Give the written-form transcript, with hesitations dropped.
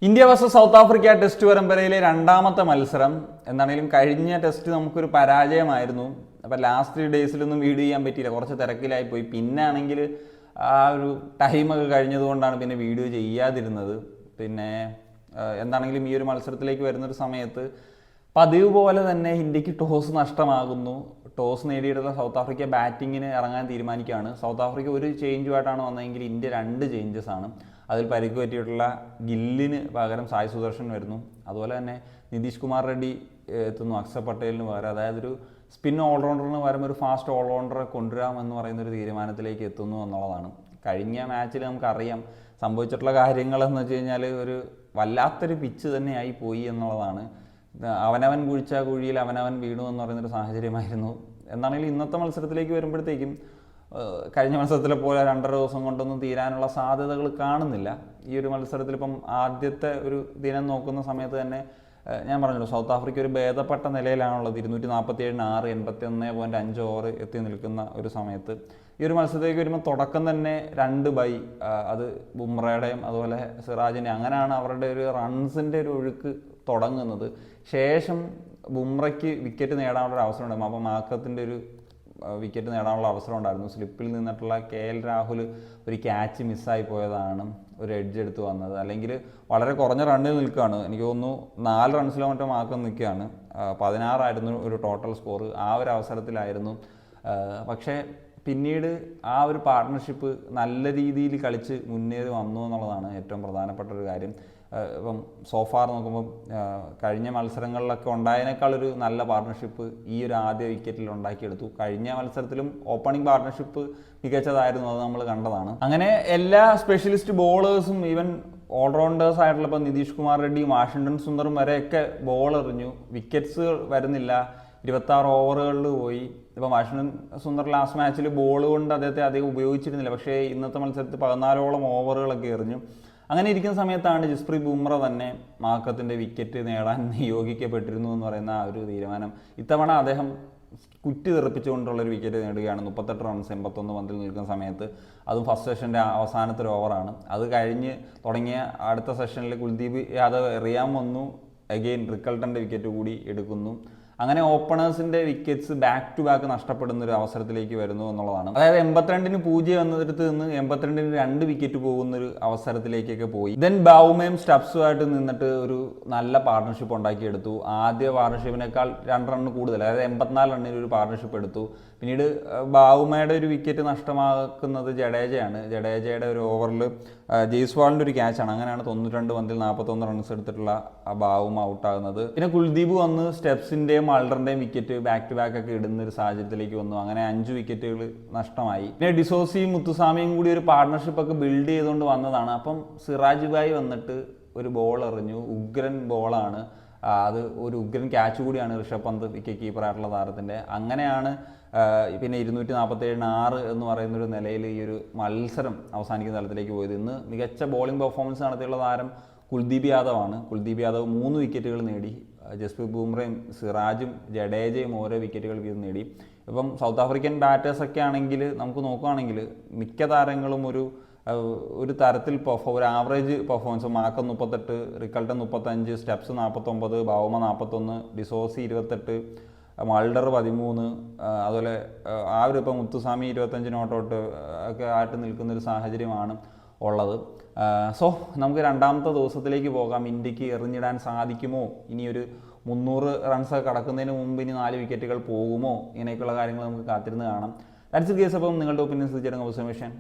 India versus south Africa test പരമ്പരയിലെ രണ്ടാമത്തെ മത്സരം എന്താണെങ്കിലും കഴിഞ്ഞ ടെസ്റ്റ് നമുക്കൊരു പരാജയമായിരുന്നു. അപ്പോൾ ലാസ്റ്റ് 3 ഡേയ്സിലൊന്നും വീഡിയോ ചെയ്യാൻ പറ്റിയില്ല, കുറച്ച് തിരക്കിലായി പോയി. പിന്നെ ആണെങ്കിൽ ആ ഒരു ടൈമൊക്കെ കഴിഞ്ഞതുകൊണ്ടാണ് പിന്നെ വീഡിയോ ചെയ്യാതിരുന്നത്. പിന്നെ എന്താണെങ്കിലും ഈ ഒരു മത്സരത്തിലേക്ക് വരുന്നൊരു സമയത്ത് പതിവ് പോലെ തന്നെ ഇന്ത്യക്ക് ടോസ് നഷ്ടമാകുന്നു. ടോസ് നേടിയിട്ടുള്ള സൗത്ത് ആഫ്രിക്ക ബാറ്റിങ്ങിന് ഇറങ്ങാൻ തീരുമാനിക്കുകയാണ്. സൗത്ത് ആഫ്രിക്ക ഒരു ചേഞ്ചുമായിട്ടാണ് വന്നതെങ്കിൽ ഇന്ത്യ 2 ചേഞ്ചസ് ആണ്. അതിൽ പരിക്ക് പറ്റിയിട്ടുള്ള ഗില്ലിന് പകരം സായ് സുദർശൻ വരുന്നു. അതുപോലെ തന്നെ നിതീഷ് കുമാർ റെഡ്ഡി എത്തുന്നു അക്ഷർ പട്ടേലിന് പകരം. അതായത് ഒരു സ്പിൻ ഓൾറൗണ്ടറിന് പകരം ഒരു ഫാസ്റ്റ് ഓൾറൗണ്ടറെ കൊണ്ടുവരാമെന്ന് പറയുന്നൊരു തീരുമാനത്തിലേക്ക് എത്തുന്നു എന്നുള്ളതാണ്. കഴിഞ്ഞ മാച്ചിൽ നമുക്കറിയാം സംഭവിച്ചിട്ടുള്ള കാര്യങ്ങളെന്ന് വെച്ച് കഴിഞ്ഞാൽ ഒരു വല്ലാത്തൊരു പിച്ച് തന്നെയായി പോയി എന്നുള്ളതാണ്. അവനവൻ കുഴിച്ച കുഴിയിൽ അവനവൻ വീണു എന്ന് പറയുന്നൊരു സാഹചര്യമായിരുന്നു. എന്താണെങ്കിലും ഇന്നത്തെ മത്സരത്തിലേക്ക് വരുമ്പോഴത്തേക്കും കഴിഞ്ഞ മത്സരത്തിലെ പോലെ 2.5 ദിവസം കൊണ്ടൊന്നും തീരാനുള്ള സാധ്യതകൾ കാണുന്നില്ല. ഈ ഒരു മത്സരത്തിൽ ഇപ്പം ആദ്യത്തെ ഒരു ദിനം നോക്കുന്ന സമയത്ത് തന്നെ ഞാൻ പറഞ്ഞല്ലോ, സൗത്ത് ആഫ്രിക്ക ഒരു ഭേദപ്പെട്ട നിലയിലാണുള്ളത്. 247-ന് 6, 81.5 ഓവർ എത്തി നിൽക്കുന്ന ഒരു സമയത്ത് ഈ ഒരു മത്സരത്തിലേക്ക് വരുമ്പോൾ തുടക്കം തന്നെ 2 ബൈ, അത് ബുംറയുടെയും അതുപോലെ സിറാജിൻ്റെ, അങ്ങനെയാണ് അവരുടെ ഒരു റൺസിൻ്റെ ഒരു ഒഴുക്ക് തുടങ്ങുന്നത്. ശേഷം ബുംറയ്ക്ക് വിക്കറ്റ് നേടാനുള്ള ഒരു അവസരം ഉണ്ടാകും. അപ്പോൾ മാക്കത്തിൻ്റെ ഒരു വിക്കറ്റ് നേടാനുള്ള അവസരം ഉണ്ടായിരുന്നു. സ്ലിപ്പിൽ നിന്നിട്ടുള്ള KL രാഹുൽ ഒരു ക്യാച്ച് മിസ്സായി പോയതാണ് ഒരു എഡ്ജ് എടുത്ത് വന്നത്. അല്ലെങ്കിൽ വളരെ കുറഞ്ഞ റണ്ണിൽ നിൽക്കുകയാണ്. എനിക്ക് തോന്നുന്നു 4 റൺസിലോ മറ്റോ മാക്കം നിൽക്കുകയാണ്. 16 ആയിരുന്നു ഒരു ടോട്ടൽ സ്കോർ. ആ ഒരു അവസരത്തിലായിരുന്നു. പക്ഷേ പിന്നീട് ആ ഒരു പാർട്ട്ണർഷിപ്പ് നല്ല രീതിയിൽ കളിച്ച് മുന്നേറി വന്നു എന്നുള്ളതാണ് ഏറ്റവും പ്രധാനപ്പെട്ട ഒരു കാര്യം. ഇപ്പം സോഫാർ നോക്കുമ്പോൾ കഴിഞ്ഞ മത്സരങ്ങളിലൊക്കെ ഉണ്ടായതിനേക്കാളൊരു നല്ല പാർട്ട്ണർഷിപ്പ് ഈ ഒരു ആദ്യ വിക്കറ്റിൽ ഉണ്ടാക്കിയെടുത്തു. കഴിഞ്ഞ മത്സരത്തിലും ഓപ്പണിംഗ് പാർട്ട്ണർഷിപ്പ് മികച്ചതായിരുന്നു, അത് നമ്മൾ കണ്ടതാണ്. അങ്ങനെ എല്ലാ സ്പെഷ്യലിസ്റ്റ് ബോളേഴ്സും ഈവൻ ഓൾറൗണ്ടേഴ്സ് ആയിട്ടുള്ള ഇപ്പോൾ നിതീഷ് കുമാർ റെഡ്ഡിയും വാഷിംഗ്ടൺ സുന്ദറും വരെയൊക്കെ ബോൾ എറിഞ്ഞു. വിക്കറ്റ്സ് വരുന്നില്ല, 26 ഓവറുകളിൽ പോയി. ഇപ്പോൾ വാഷിംഗ്ടൺ സുന്ദർ ലാസ്റ്റ് മാച്ചിൽ ബോൾ കൊണ്ട് അദ്ദേഹത്തെ അധികം ഉപയോഗിച്ചിരുന്നില്ല. പക്ഷേ ഇന്നത്തെ മത്സരത്തിൽ 14ഓളം ഓവറുകളൊക്കെ എറിഞ്ഞു. അങ്ങനെ ഇരിക്കുന്ന സമയത്താണ് ജസ്പ്രീത് ബുംറ തന്നെ മാക്കത്തിൻ്റെ വിക്കറ്റ് നേടാൻ നിയോഗിക്കപ്പെട്ടിരുന്നു എന്ന് പറയുന്ന ആ ഒരു തീരുമാനം. ഇത്തവണ അദ്ദേഹം കുറ്റി തെറിപ്പിച്ചുകൊണ്ടുള്ളൊരു വിക്കറ്റ് നേടുകയാണ്. 38 റൺസ് 81 പന്തിൽ നിൽക്കുന്ന സമയത്ത്. അതും ഫസ്റ്റ് സെഷൻ്റെ അവസാനത്തെ ഒരു ഓവറാണ്. അത് കഴിഞ്ഞ് തുടങ്ങിയ അടുത്ത സെഷനിൽ കുൽദീപ് യാദവ് എറിയാൻ വന്നു. അഗെയിൻ റിക്കൾട്ടൻ്റെ വിക്കറ്റ് കൂടി എടുക്കുന്നു. അങ്ങനെ ഓപ്പണേഴ്സിൻ്റെ വിക്കറ്റ്സ് ബാക്ക് ടു ബാക്ക് നഷ്ടപ്പെടുന്ന ഒരു അവസരത്തിലേക്ക് വരുന്നു എന്നുള്ളതാണ്. അതായത് 82-ന് 0 വന്നിടത്ത് നിന്ന് 82-ന് 2 വിക്കറ്റ് പോകുന്നൊരു അവസരത്തിലേക്കൊക്കെ പോയി. ദെൻ ബൗമയും സ്റ്റബ്സുമായിട്ട് നിന്നിട്ട് ഒരു നല്ല പാർട്ട്ണർഷിപ്പ് ഉണ്ടാക്കിയെടുത്തു. ആദ്യ പാർട്ട്ണർഷിപ്പിനേക്കാൾ 2 റണ്ണ് കൂടുതൽ, അതായത് 84 റണ്ണിന് ഒരു പാർട്ട്ണർഷിപ്പ് എടുത്തു. പിന്നീട് ബൗമയുടെ ഒരു വിക്കറ്റ് നഷ്ടമാക്കുന്നത് ജഡേജയാണ്. ജഡേജയുടെ ഒരു ഓവറിൽ ജയ്സ്വാളിൻ്റെ ഒരു ക്യാച്ചാണ്. അങ്ങനെയാണ് 92 പന്തിൽ 41 റൺസ് എടുത്തിട്ടുള്ള ആ ബൗമ ഔട്ടാകുന്നത്. പിന്നെ കുൽദീപ് വന്ന് സ്റ്റെപ്സിൻ്റെയും മൾഡറിൻ്റെയും വിക്കറ്റ് ബാക്ക് ടു ബാക്ക് ഒക്കെ ഇടുന്ന ഒരു സാഹചര്യത്തിലേക്ക് വന്നു. അങ്ങനെ 5 വിക്കറ്റുകൾ നഷ്ടമായി. പിന്നെ ഡിസോസിയും മുത്തുസ്വാമിയും കൂടി ഒരു പാർട്ട്ണർഷിപ്പൊക്കെ ബിൽഡ് ചെയ്തുകൊണ്ട് വന്നതാണ്. അപ്പം സിറാജ് ഭായ് വന്നിട്ട് ഒരു ബോൾ എറിഞ്ഞു. ഉഗ്രൻ ബോളാണ് അത്, ഒരു ഉഗ്രൻ ക്യാച്ച് കൂടിയാണ് ഋഷഭ് പന്ത് വിക്കറ്റ് കീപ്പറായിട്ടുള്ള താരത്തിൻ്റെ. അങ്ങനെയാണ് പിന്നെ 247-ന് 6 എന്ന് പറയുന്നൊരു നിലയിൽ ഈ ഒരു മത്സരം അവസാനിക്കുന്ന തലത്തിലേക്ക് പോയത്. ഇന്ന് മികച്ച ബോളിംഗ് പെർഫോമൻസ് നടത്തിയുള്ള താരം കുൽദീപ് യാദവാണ്. കുൽദീപ് യാദവ് 3 വിക്കറ്റുകൾ നേടി. ജസ്പ്രീത് ബുംറയും സിറാജും ജഡേജയും ഓരോ വിക്കറ്റുകൾ വീതം നേടി. ഇപ്പം സൗത്ത് ആഫ്രിക്കൻ ബാറ്റേഴ്സൊക്കെ ആണെങ്കിൽ നമുക്ക് നോക്കുകയാണെങ്കിൽ മിക്ക താരങ്ങളും ഒരു തരത്തിൽ ഒരു average performance. Markram 38, Rickelton 35, Stubbs 49, Bavuma 41, de Zorzi 28, Mulder 13, അതുപോലെ ആ ഒരു ഇപ്പം മുത്തുസ്വാമി 25 നോട്ട് ഔട്ട് ഒക്കെ ആയിട്ട് നിൽക്കുന്നൊരു സാഹചര്യമാണ് ഉള്ളത്. സോ നമുക്ക് രണ്ടാമത്തെ ദിവസത്തിലേക്ക് പോകാം. ഇന്ത്യക്ക് എറിഞ്ഞിടാൻ സാധിക്കുമോ? ഇനിയൊരു 300 റൺസ് കടക്കുന്നതിന് മുമ്പ് ഇനി 4 വിക്കറ്റുകൾ പോകുമോ? ഇങ്ങനെയൊക്കെയുള്ള കാര്യങ്ങൾ നമുക്ക് കാത്തിരുന്ന് കാണാം. That's the case. അപ്പം നിങ്ങളുടെ ഒപ്പീനിയൻസ് തീർച്ചയായിട്ടും അവസാനിക്കാൻ